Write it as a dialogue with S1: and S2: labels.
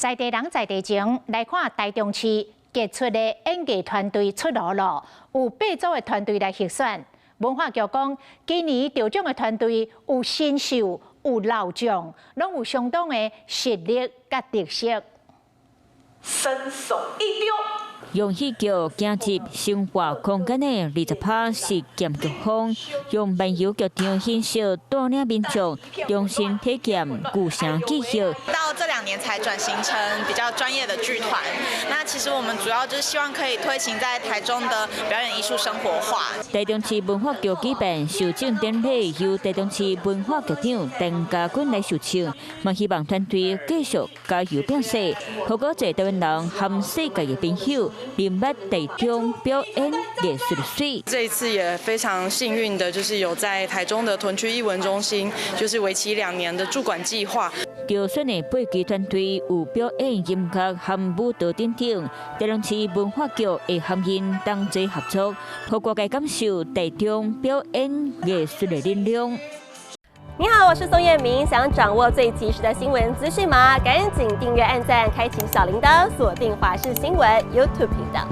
S1: 在地人在地情来看台中市杰出的演艺团队出炉了，有8组的团队来竞选。文化局讲，今年得奖的团队有新秀、有老将，拢有相当的实力甲特色。
S2: 身手一丢。
S3: 用戏剧进入生活空间的20%是剑剧风，用漫游剧场形式带领民众重新体验故乡记忆。
S4: 到这2年才转型成比较专业的剧团，那其实我们主要就是希望可以推行在台中的表演艺术生活化。
S3: 台中市文化局举办授奖典礼，由台中市文化局长陈家军来授奖，嘛希望团队继续加油表示，好过侪台湾人和世界的朋友。明白台中表演艺术的水。
S5: 这一次也非常幸运的，就是有在台中的屯区艺文中心，就是为期2年的驻馆计划。
S3: 挑选的8支团队有表演音乐和舞蹈等等，台中市文化局会和因同齐合作，让各界感受台中表演艺术的力量。
S6: 你好，我是宋彦明。想掌握最及时的新闻资讯吗？赶紧订阅、按赞、开启小铃铛，锁定华视新闻 YouTube 频道。